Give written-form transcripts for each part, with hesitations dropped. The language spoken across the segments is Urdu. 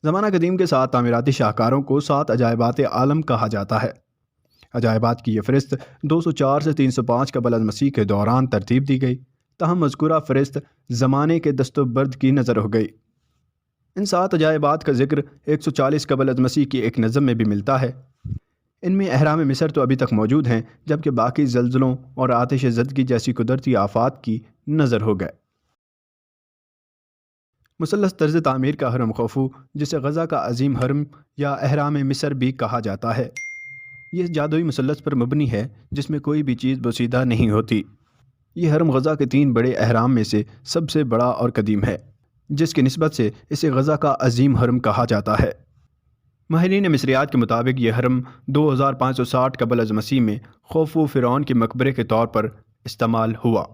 زمانہ قدیم کے 7 تعمیراتی شاہکاروں کو 7 عجائبات عالم کہا جاتا ہے۔ عجائبات کی یہ فہرست 204 سے 305 قبل از مسیح کے دوران ترتیب دی گئی، تاہم مذکورہ فہرست زمانے کے دست و برد کی نظر ہو گئی۔ ان 7 عجائبات کا ذکر 140 قبل از مسیح کی ایک نظم میں بھی ملتا ہے۔ ان میں اہرام مصر تو ابھی تک موجود ہیں، جبکہ باقی زلزلوں اور آتش زدگی جیسی قدرتی آفات کی نظر ہو گئے۔ مثلث طرز تعمیر کا ہرم خوفو، جسے غزہ کا عظیم ہرم یا اہرام مصر بھی کہا جاتا ہے، یہ جادوئی مثلث پر مبنی ہے جس میں کوئی بھی چیز بوسیدہ نہیں ہوتی۔ یہ ہرم غزہ کے 3 بڑے اہرام میں سے سب سے بڑا اور قدیم ہے، جس کی نسبت سے اسے غزہ کا عظیم ہرم کہا جاتا ہے۔ ماہرین مصریات کے مطابق یہ ہرم 2560 قبل از مسیح میں خوفو فرعون کے مقبرے کے طور پر استعمال ہوا۔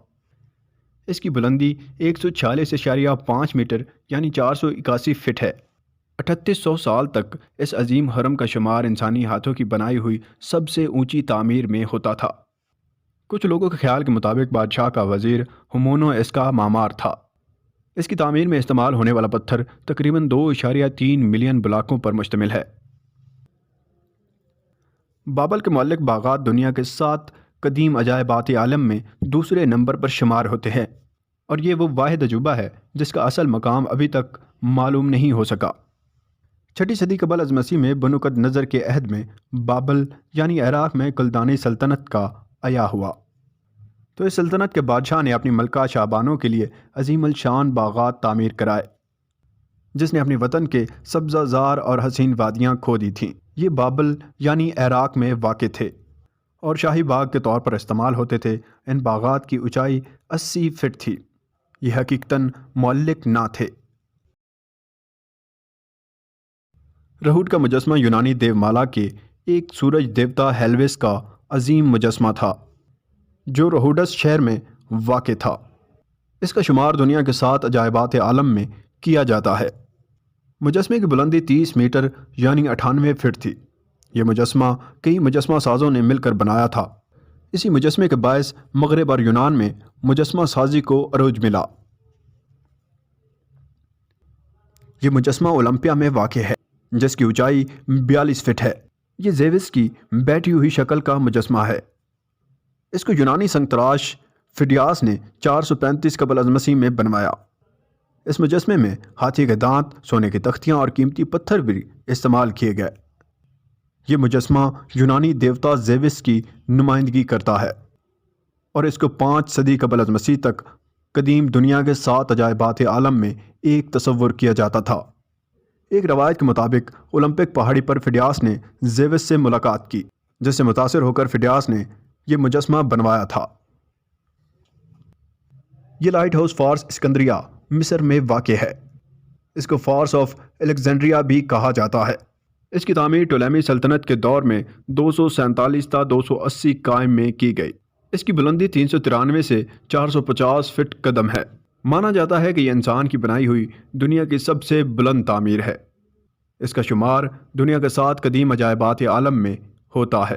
اس کی بلندی 146.5 میٹر یعنی 481 فٹ ہے۔ 3800 سال تک اس عظیم ہرم کا شمار انسانی ہاتھوں کی بنائی ہوئی سب سے اونچی تعمیر میں ہوتا تھا۔ کچھ لوگوں کے خیال کے مطابق بادشاہ کا وزیر ہمونو اس کا معمار تھا۔ اس کی تعمیر میں استعمال ہونے والا پتھر تقریباً 2.3 ملین بلاکوں پر مشتمل ہے۔ بابل کے معلق باغات دنیا کے 7 قدیم عجائبات عالم میں دوسرے نمبر پر شمار ہوتے ہیں، اور یہ وہ واحد عجوبہ ہے جس کا اصل مقام ابھی تک معلوم نہیں ہو سکا۔ 6 صدی قبل از مسیح میں بنوقد نظر کے عہد میں بابل یعنی عراق میں کلدانی سلطنت کا عیا ہوا، تو اس سلطنت کے بادشاہ نے اپنی ملکہ شعبانوں کے لیے عظیم الشان باغات تعمیر کرائے، جس نے اپنے وطن کے سبزہ زار اور حسین وادیاں کھو دی تھیں۔ یہ بابل یعنی عراق میں واقع تھے اور شاہی باغ کے طور پر استعمال ہوتے تھے۔ ان باغات کی اونچائی 80 فٹ تھی۔ یہ حقیقتاً معلق نہ تھے۔ رہوٹ کا مجسمہ یونانی دیو مالا کے ایک سورج دیوتا ہیلوس کا عظیم مجسمہ تھا، جو رہوڈس شہر میں واقع تھا۔ اس کا شمار دنیا کے 7 عجائبات عالم میں کیا جاتا ہے۔ مجسمے کی بلندی 30 میٹر یعنی 98 فٹ تھی۔ یہ مجسمہ کئی مجسمہ سازوں نے مل کر بنایا تھا۔ اسی مجسمے کے باعث مغرب اور یونان میں مجسمہ سازی کو عروج ملا۔ یہ مجسمہ اولمپیا میں واقع ہے، جس کی اونچائی 42 فٹ ہے۔ یہ زیوس کی بیٹھی ہوئی شکل کا مجسمہ ہے۔ اس کو یونانی سنگ تراش فڈیاس نے 435 قبل از مسیح میں بنوایا۔ اس مجسمے میں ہاتھی کے دانت، سونے کی تختیاں اور قیمتی پتھر بھی استعمال کیے گئے۔ یہ مجسمہ یونانی دیوتا زیوس کی نمائندگی کرتا ہے، اور اس کو 5 صدی قبل از مسیح تک قدیم دنیا کے 7 عجائبات عالم میں ایک تصور کیا جاتا تھا۔ ایک روایت کے مطابق اولمپک پہاڑی پر فڈیاس نے زیوس سے ملاقات کی، جس سے متاثر ہو کر فڈیاس نے یہ مجسمہ بنوایا تھا۔ یہ لائٹ ہاؤس فارس اسکندریہ مصر میں واقع ہے۔ اس کو فارس آف الیگزینڈریا بھی کہا جاتا ہے۔ اس کی تعمیر ٹولیمی سلطنت کے دور میں 247 تا 280 قائم میں کی گئی۔ اس کی بلندی 393 سے 450 فٹ قدم ہے۔ مانا جاتا ہے کہ یہ انسان کی بنائی ہوئی دنیا کی سب سے بلند تعمیر ہے۔ اس کا شمار دنیا کے 7 قدیم عجائبات عالم میں ہوتا ہے۔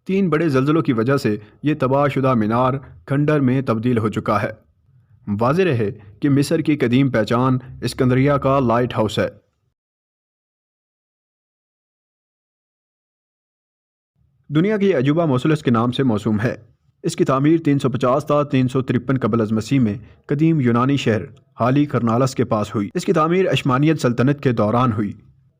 3 بڑے زلزلوں کی وجہ سے یہ تباہ شدہ مینار کھنڈر میں تبدیل ہو چکا ہے۔ واضح رہے کہ مصر کی قدیم پہچان اسکندریہ کا لائٹ ہاؤس ہے۔ دنیا کی یہ عجوبہ موسولس کے نام سے موسوم ہے۔ اس کی تعمیر 350 تا 353 قبل از مسیح میں قدیم یونانی شہر حالی کرنالس کے پاس ہوئی۔ اس کی تعمیر اشمانیت سلطنت کے دوران ہوئی،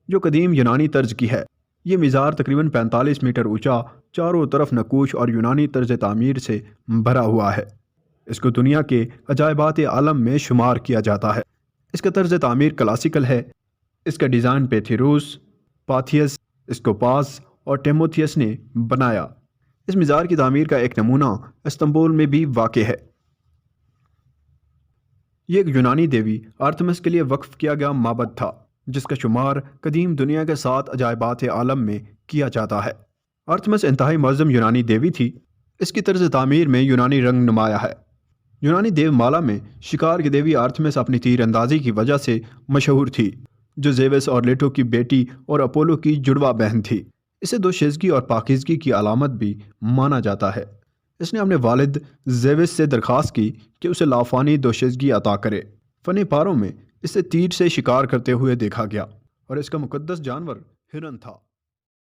جو قدیم یونانی طرز کی ہے۔ یہ مزار تقریباً 45 میٹر اونچا، چاروں طرف نقوش اور یونانی طرز تعمیر سے بھرا ہوا ہے۔ اس کو دنیا کے عجائبات عالم میں شمار کیا جاتا ہے۔ اس کا طرز تعمیر کلاسیکل ہے۔ اس کا ڈیزائن پیتھیروس، پاتھیس، اسکوپاس اور ٹیموتھیس نے بنایا۔ اس مزار کی تعمیر کا ایک نمونہ استنبول میں بھی واقع ہے۔ یہ ایک یونانی دیوی آرتمس کے لیے وقف کیا گیا معبد تھا، جس کا شمار قدیم دنیا کے 7 عجائبات عالم میں کیا جاتا ہے۔ آرتمس انتہائی معظم یونانی دیوی تھی۔ اس کی طرز تعمیر میں یونانی رنگ نمایاں ہے۔ یونانی دیو مالا میں شکار کی دیوی آرتمس اپنی تیر اندازی کی وجہ سے مشہور تھی، جو زیوس اور لیٹو کی بیٹی اور اپولو کی جڑواں بہن تھی۔ اسے دوشیزگی اور پاکیزگی کی علامت بھی مانا جاتا ہے۔ اس نے اپنے والد زیوس سے درخواست کی کہ اسے لافانی دوشیزگی عطا کرے۔ فن پاروں میں اسے تیر سے شکار کرتے ہوئے دیکھا گیا۔ اور اس کا مقدس جانور ہرن تھا۔